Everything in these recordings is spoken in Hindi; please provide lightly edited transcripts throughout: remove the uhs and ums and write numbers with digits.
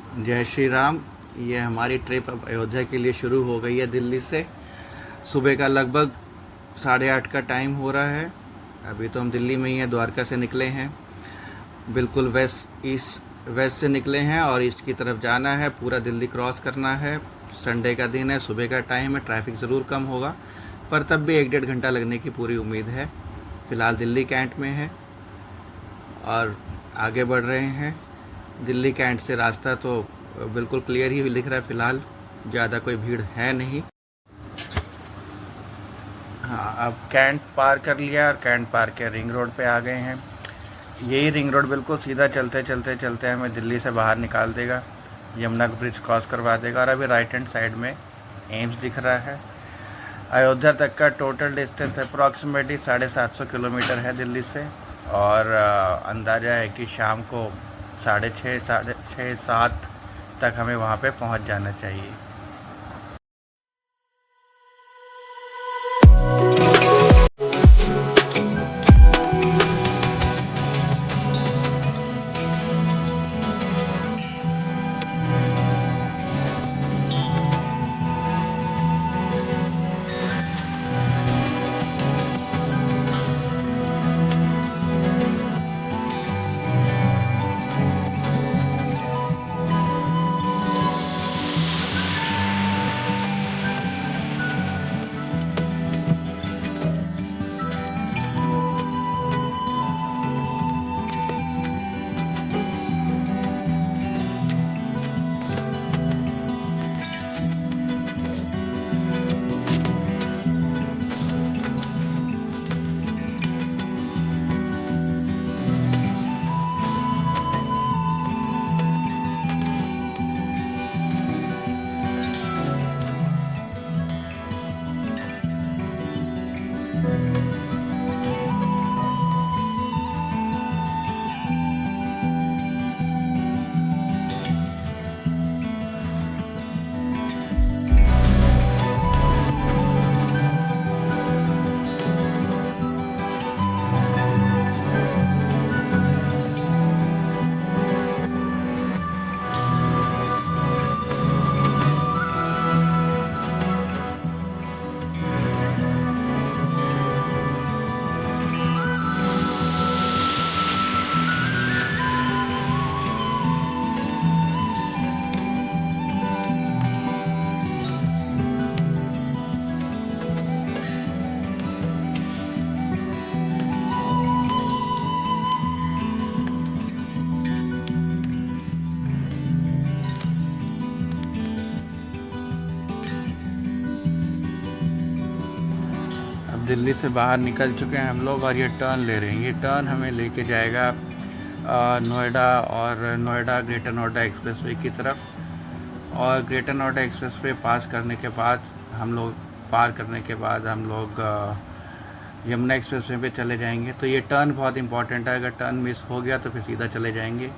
जय श्री राम। ये हमारी ट्रिप अब अयोध्या के लिए शुरू हो गई है दिल्ली से। सुबह का लगभग 8:30 का टाइम हो रहा है। अभी तो हम दिल्ली में ही हैं, द्वारका से निकले हैं। बिल्कुल वेस्ट से निकले हैं और ईस्ट की तरफ जाना है, पूरा दिल्ली क्रॉस करना है। संडे का दिन है, सुबह का टाइम है, ट्रैफिक ज़रूर कम होगा, पर तब भी 1-1.5 घंटा लगने की पूरी उम्मीद है। फ़िलहाल दिल्ली कैंट में है और आगे बढ़ रहे हैं। दिल्ली कैंट से रास्ता तो बिल्कुल क्लियर ही दिख रहा है, फ़िलहाल ज़्यादा कोई भीड़ है नहीं। हाँ, अब कैंट पार कर लिया और कैंट पार के रिंग रोड पे आ गए हैं। यही रिंग रोड बिल्कुल सीधा चलते चलते चलते हमें दिल्ली से बाहर निकाल देगा, यमुना ब्रिज क्रॉस करवा देगा। और अभी राइट हैंड साइड में एम्स दिख रहा है। अयोध्या तक का टोटल डिस्टेंस अप्रॉक्सीमेटली 750 किलोमीटर है दिल्ली से। और अंदाज़ा है कि शाम को 6:30 7 तक हमें वहाँ पे पहुँच जाना चाहिए। अब दिल्ली से बाहर निकल चुके हैं हम लोग और ये टर्न ले रहे हैं। ये टर्न हमें लेके जाएगा नोएडा और ग्रेटर नोएडा एक्सप्रेसवे की तरफ। और ग्रेटर नोएडा एक्सप्रेसवे पार करने के बाद हम लोग यमुना एक्सप्रेसवे पे चले जाएंगे। तो ये टर्न बहुत इंपॉर्टेंट है, अगर टर्न मिस हो गया तो फिर सीधा चले जाएंगे।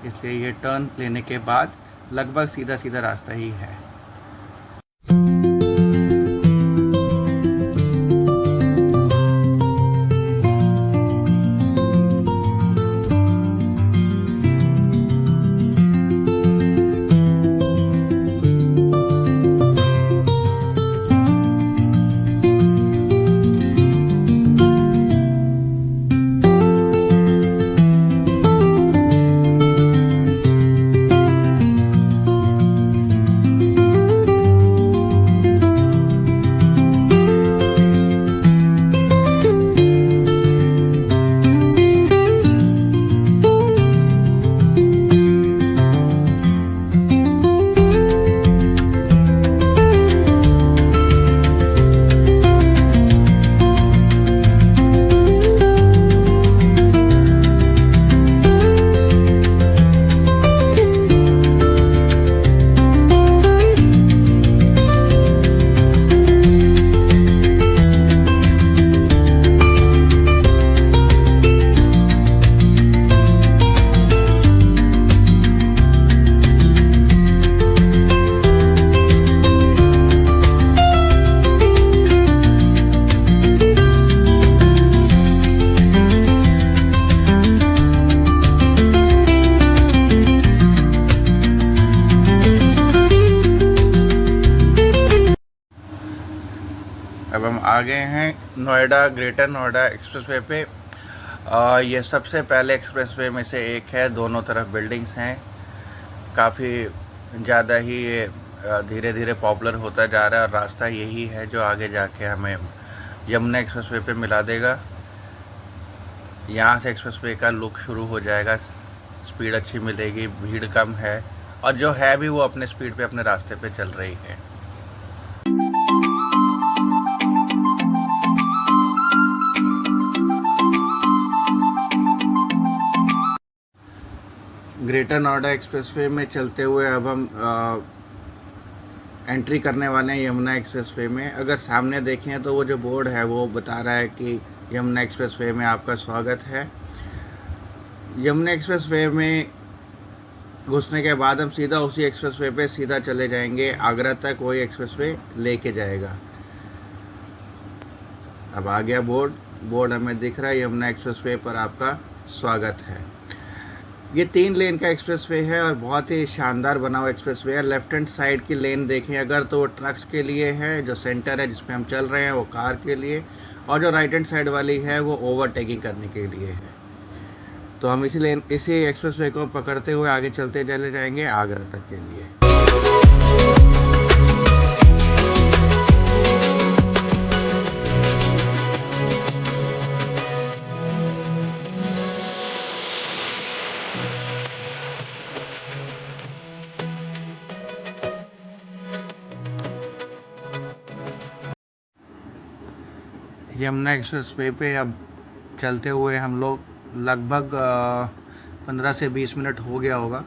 इसलिए ये टर्न लेने के बाद लगभग सीधा सीधा रास्ता ही है। हम आ गए हैं नोएडा, ग्रेटर नोएडा एक्सप्रेसवे पे। ये सबसे पहले एक्सप्रेसवे में से एक है, दोनों तरफ बिल्डिंग्स हैं। काफ़ी ज़्यादा ही ये धीरे धीरे पॉपुलर होता जा रहा है और रास्ता यही है जो आगे जाके हमें यमुना एक्सप्रेसवे पे मिला देगा। यहाँ से एक्सप्रेसवे का लुक शुरू हो जाएगा, स्पीड अच्छी मिलेगी, भीड़ कम है और जो है भी वो अपने स्पीड पे अपने रास्ते पे चल रही है। ग्रेटर नोएडा एक्सप्रेसवे में चलते हुए अब हम एंट्री करने वाले हैं यमुना एक्सप्रेसवे में। अगर सामने देखें तो वो जो बोर्ड है वो बता रहा है कि यमुना एक्सप्रेसवे में आपका स्वागत है। यमुना एक्सप्रेसवे में घुसने के बाद हम सीधा उसी एक्सप्रेसवे पे सीधा चले जाएंगे आगरा तक, वही एक्सप्रेसवे लेके जाएगा। अब आ गया बोर्ड हमें दिख रहा है, यमुना एक्सप्रेसवे पर आपका स्वागत है। ये 3 लेन का एक्सप्रेसवे है और बहुत ही शानदार बना हुआ एक्सप्रेसवे है। लेफ्ट हैंड साइड की लेन देखें अगर तो वो ट्रक्स के लिए है, जो सेंटर है जिसमें हम चल रहे हैं वो कार के लिए, और जो राइट हैंड साइड वाली है वो ओवरटेकिंग करने के लिए है। तो हम इसी एक्सप्रेसवे को पकड़ते हुए आगे चलते चले जाएंगे आगरा तक के लिए। यमुना एक्सप्रेसवे पे अब चलते हुए हम लोग लगभग 15 से 20 मिनट हो गया होगा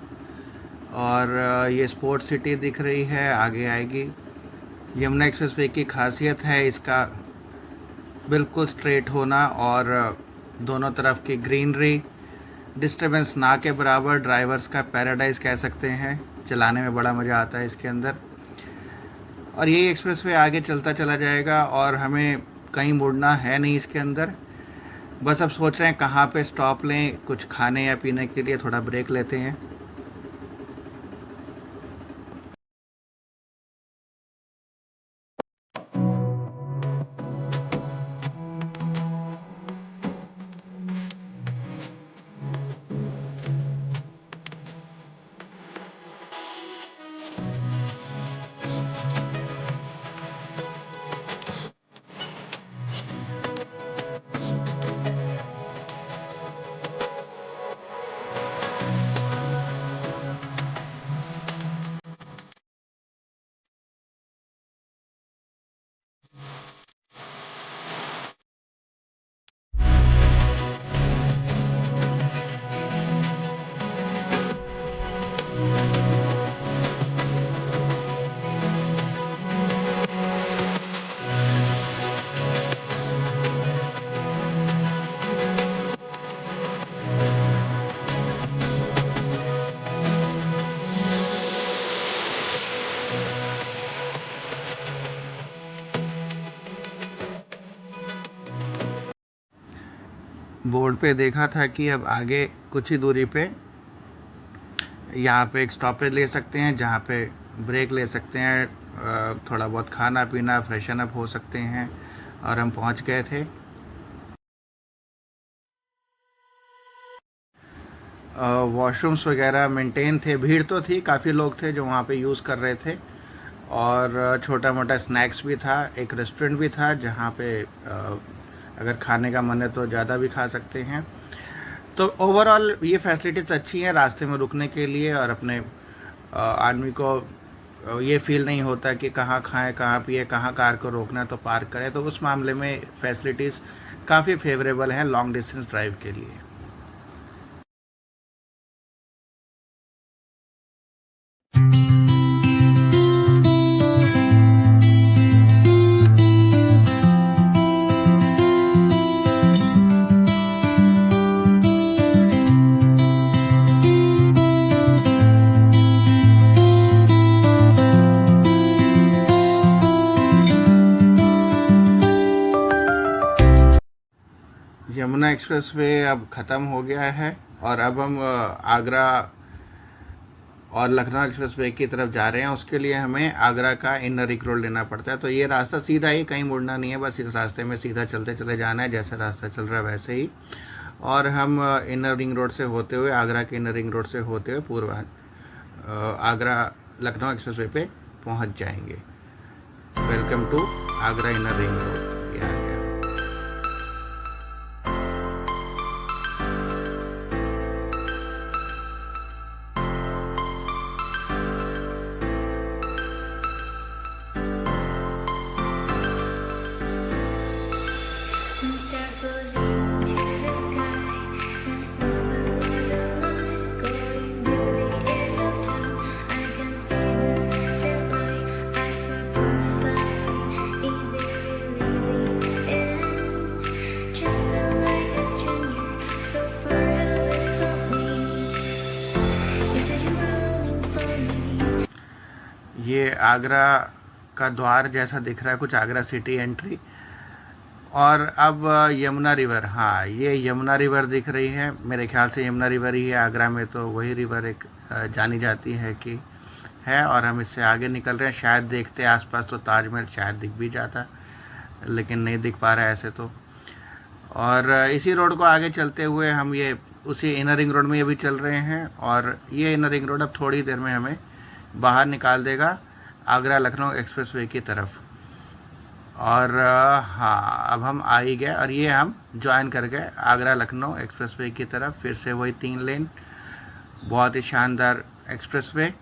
और ये स्पोर्ट्स सिटी दिख रही है, आगे आएगी। यमुना एक्सप्रेसवे की खासियत है इसका बिल्कुल स्ट्रेट होना और दोनों तरफ की ग्रीनरी, डिस्टर्बेंस ना के बराबर, ड्राइवर्स का पैराडाइज कह सकते हैं। चलाने में बड़ा मज़ा आता है इसके अंदर। और यही एक्सप्रेसवे आगे चलता चला जाएगा और हमें कहीं मुड़ना है नहीं इसके अंदर। बस अब सोच रहे हैं कहाँ पे स्टॉप लें, कुछ खाने या पीने के लिए थोड़ा ब्रेक लेते हैं। बोर्ड पे देखा था कि अब आगे कुछ ही दूरी पे यहाँ पे एक स्टॉपेज ले सकते हैं जहाँ पे ब्रेक ले सकते हैं, थोड़ा बहुत खाना पीना, फ्रेशन अप हो सकते हैं। और हम पहुँच गए थे। वॉशरूम्स वगैरह मेंटेन थे, भीड़ तो थी, काफ़ी लोग थे जो वहाँ पे यूज़ कर रहे थे और छोटा मोटा स्नैक्स भी था। एक रेस्टोरेंट भी था जहाँ पे अगर खाने का मन है तो ज़्यादा भी खा सकते हैं। तो ओवरऑल ये फैसिलिटीज़ अच्छी हैं रास्ते में रुकने के लिए और अपने आदमी को ये फील नहीं होता कि कहाँ खाएं, कहाँ पिए, कहाँ कार को रोकना है तो पार्क करें। तो उस मामले में फैसिलिटीज़ काफ़ी फेवरेबल हैं लॉन्ग डिस्टेंस ड्राइव के लिए। यमुना एक्सप्रेसवे अब ख़त्म हो गया है और अब हम आगरा और लखनऊ एक्सप्रेस वे की तरफ जा रहे हैं, उसके लिए हमें आगरा का इनर रिंग रोड लेना पड़ता है। तो ये रास्ता सीधा ही, कहीं मुड़ना नहीं है, बस इस रास्ते में सीधा चलते चले जाना है, जैसे रास्ता चल रहा है वैसे ही। और हम इनर रिंग रोड से होते हुए, आगरा के इनर रिंग रोड से होते हुए पूर्व आगरा लखनऊ एक्सप्रेस वे पे पहुँच जाएंगे। Welcome to Agra inner ring road, ये आ गया। One star flows into the sky. The summer was alive, going to the end of time. I can see the daylight. I swear perfect. Is there really the end? Just so like a stranger, so far away from me. You said you were longing for me. ये आगरा का द्वार जैसा दिख रहा है कुछ, आगरा सिटी एंट्री। और अब यमुना रिवर, हाँ ये यमुना रिवर दिख रही है, मेरे ख्याल से यमुना रिवर ही है आगरा में, तो वही रिवर एक जानी जाती है कि है। और हम इससे आगे निकल रहे हैं, शायद देखते आसपास तो ताजमहल शायद दिख भी जाता, लेकिन नहीं दिख पा रहा है ऐसे तो। और इसी रोड को आगे चलते हुए हम ये उसी इनर रिंग रोड में ये भी चल रहे हैं। और ये इनर रिंग रोड अब थोड़ी देर में हमें बाहर निकाल देगा आगरा लखनऊ एक्सप्रेस वे की तरफ। और हाँ अब हम आ ही गए, और ये हम ज्वाइन कर गए आगरा लखनऊ एक्सप्रेस वे की तरफ। फिर से वही 3 लेन, बहुत ही शानदार एक्सप्रेस वे,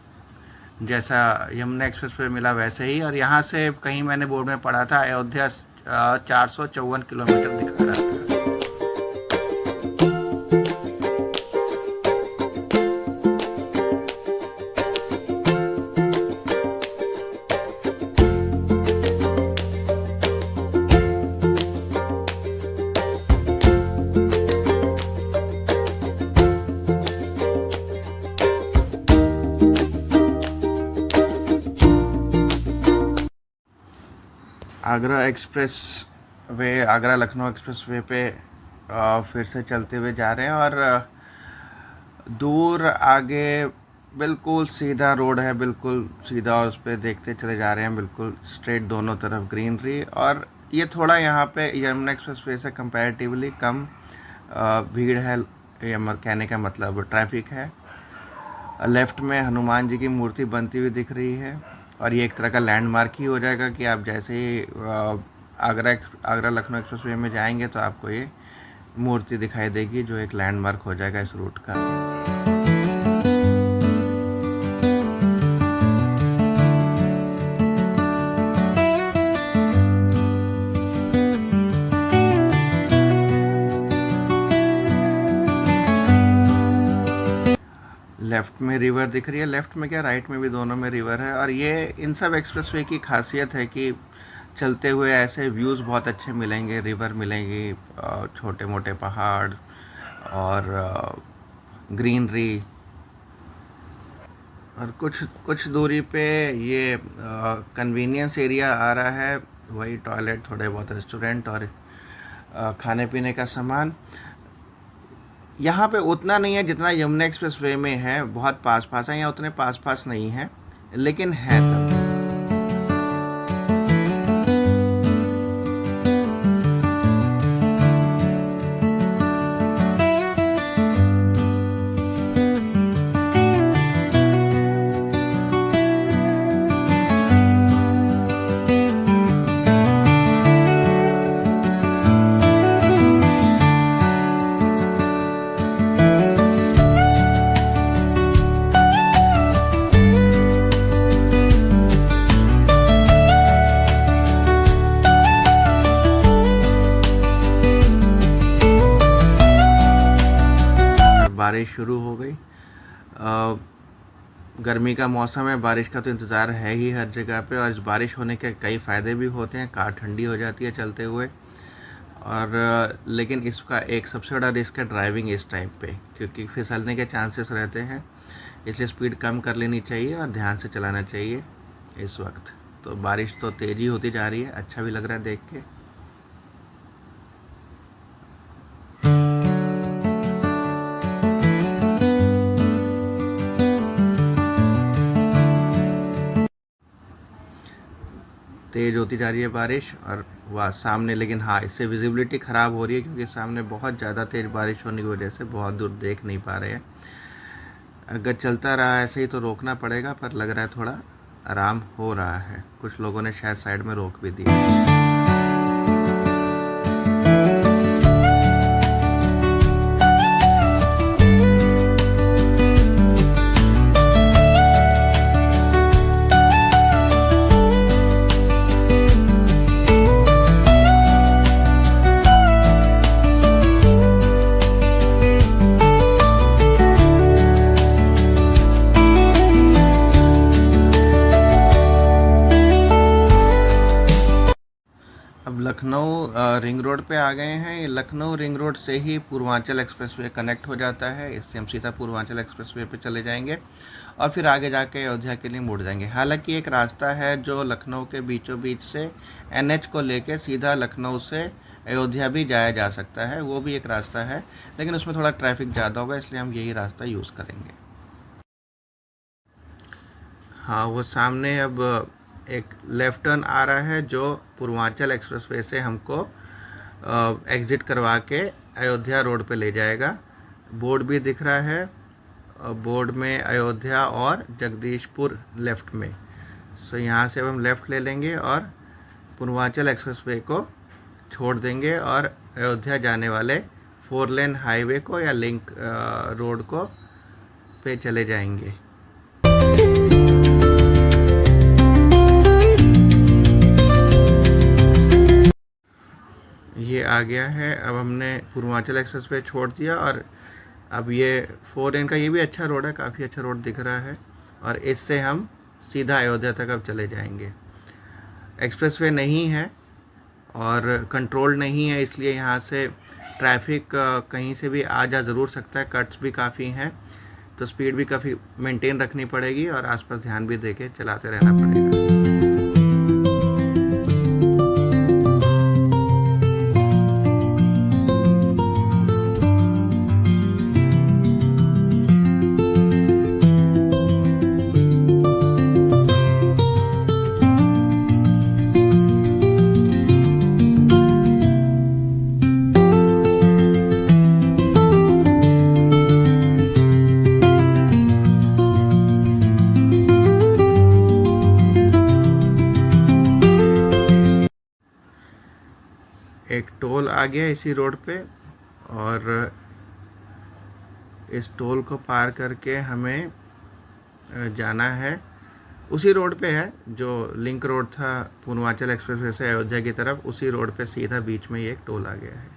जैसा यमुना एक्सप्रेस वे मिला वैसे ही। और यहाँ से कहीं मैंने बोर्ड में पढ़ा था अयोध्या 454 किलोमीटर दिखा रहा था। Agra express way, Agra Lucknow express way पे फिर से चलते हुए जा रहे हैं। और दूर आगे बिल्कुल सीधा रोड है, बिल्कुल सीधा, और उस पर देखते चले जा रहे हैं बिल्कुल स्ट्रेट, दोनों तरफ ग्रीनरी। और ये थोड़ा यहाँ पे यमुना एक्सप्रेस वे से कंपैरेटिवली कम भीड़ है, ये कहने का मतलब ट्रैफिक है। लेफ़्ट में हनुमान जी की मूर्ति बनती हुई दिख रही है, और ये एक तरह का लैंडमार्क ही हो जाएगा कि आप जैसे ही आगरा लखनऊ एक्सप्रेस वे में जाएंगे तो आपको ये मूर्ति दिखाई देगी, जो एक लैंडमार्क हो जाएगा इस रूट का। लेफ़्ट में रिवर दिख रही है, लेफ़्ट में क्या राइट में भी, दोनों में रिवर है। और ये इन सब एक्सप्रेसवे की खासियत है कि चलते हुए ऐसे व्यूज़ बहुत अच्छे मिलेंगे, रिवर मिलेंगी, छोटे मोटे पहाड़ और ग्रीनरी। और कुछ दूरी पे ये कन्वीनियंस एरिया आ रहा है, वही टॉयलेट, थोड़े बहुत रेस्टोरेंट और खाने पीने का सामान। यहाँ पे उतना नहीं है जितना यमुना एक्सप्रेस वे में है, बहुत पास पास है, यहाँ उतने पास पास नहीं है, लेकिन है तब। बारिश शुरू हो गई। गर्मी का मौसम है, बारिश का तो इंतज़ार है ही हर जगह पे। और इस बारिश होने के कई फ़ायदे भी होते हैं, कार ठंडी हो जाती है चलते हुए। और लेकिन इसका एक सबसे बड़ा रिस्क है ड्राइविंग इस टाइम पे, क्योंकि फिसलने के चांसेस रहते हैं, इसलिए स्पीड कम कर लेनी चाहिए और ध्यान से चलाना चाहिए इस वक्त। तो बारिश तो तेज़ी होती जा रही है, अच्छा भी लग रहा है देख के। तेज़ होती जा रही है बारिश। और वह सामने, लेकिन हाँ, इससे विजिबिलिटी ख़राब हो रही है क्योंकि सामने बहुत ज़्यादा तेज़ बारिश होने की वजह से बहुत दूर देख नहीं पा रहे हैं। अगर चलता रहा ऐसे ही तो रोकना पड़ेगा, पर लग रहा है थोड़ा आराम हो रहा है। कुछ लोगों ने शायद साइड में रोक भी दिया। अब लखनऊ रिंग रोड पे आ गए हैं। लखनऊ रिंग रोड से ही पूर्वांचल एक्सप्रेसवे कनेक्ट हो जाता है। इससे हम सीधा पूर्वांचल एक्सप्रेसवे पे चले जाएंगे और फिर आगे जाके अयोध्या के लिए मुड़ जाएंगे। हालांकि एक रास्ता है जो लखनऊ के बीचों बीच से NH को लेके सीधा लखनऊ से अयोध्या भी जाया जा सकता है, वो भी एक रास्ता है, लेकिन उसमें थोड़ा ट्रैफिक ज़्यादा होगा, इसलिए हम यही रास्ता यूज़ करेंगे। हाँ, वो सामने अब एक लेफ़्ट टर्न आ रहा है जो पूर्वांचल एक्सप्रेसवे से हमको एग्ज़िट करवा के अयोध्या रोड पे ले जाएगा। बोर्ड भी दिख रहा है, बोर्ड में अयोध्या और जगदीशपुर लेफ़्ट में। सो यहाँ से अब हम लेफ़्ट ले लेंगे और पूर्वांचल एक्सप्रेसवे को छोड़ देंगे और अयोध्या जाने वाले 4 लेन हाईवे को या लिंक रोड को पे चले जाएंगे। ये आ गया है। अब हमने पूर्वांचल एक्सप्रेसवे छोड़ दिया और अब ये 4 लेन का ये भी अच्छा रोड है, काफ़ी अच्छा रोड दिख रहा है, और इससे हम सीधा अयोध्या तक अब चले जाएंगे। एक्सप्रेसवे नहीं है और कंट्रोल नहीं है, इसलिए यहाँ से ट्रैफिक कहीं से भी आ जा ज़रूर सकता है। कट्स भी काफ़ी हैं, तो स्पीड भी काफ़ी मेंटेन रखनी पड़ेगी और आसपास ध्यान भी देके चलाते रहना पड़ेगा। एक टोल आ गया इसी रोड पे और इस टोल को पार करके हमें जाना है। उसी रोड पे है जो लिंक रोड था पूर्वांचल एक्सप्रेसवे से अयोध्या की तरफ, उसी रोड पे सीधा बीच में ये एक टोल आ गया है।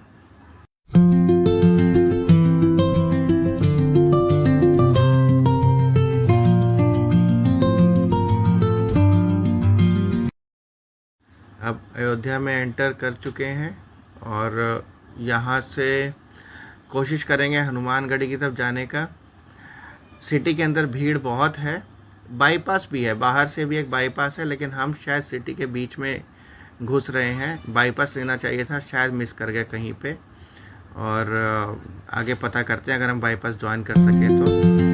अब अयोध्या में एंटर कर चुके हैं और यहाँ से कोशिश करेंगे हनुमानगढ़ी की तरफ जाने का। सिटी के अंदर भीड़ बहुत है, बाईपास भी है, बाहर से भी एक बाईपास है, लेकिन हम शायद सिटी के बीच में घुस रहे हैं। बाईपास लेना चाहिए था, शायद मिस कर गया कहीं पे, और आगे पता करते हैं अगर हम बाईपास ज्वाइन कर सकें तो।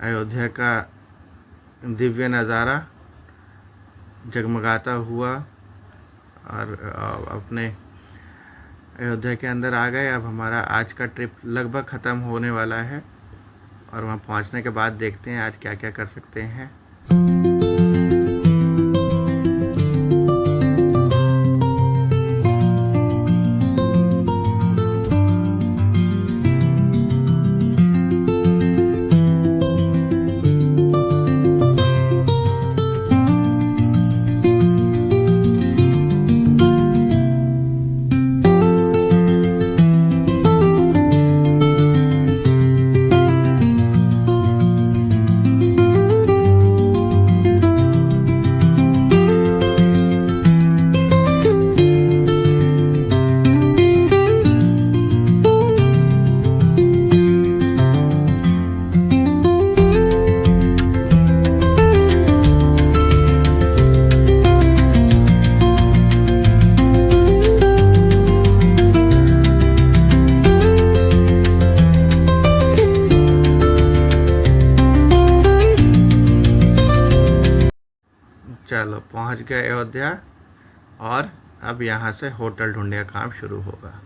अयोध्या का दिव्य नज़ारा जगमगाता हुआ और अपने अयोध्या के अंदर आ गए। अब हमारा आज का ट्रिप लगभग ख़त्म होने वाला है और वहाँ पहुँचने के बाद देखते हैं आज क्या क्या कर सकते हैं। चलो पहुंच गए अयोध्या और अब यहाँ से होटल ढूंढने का काम शुरू होगा।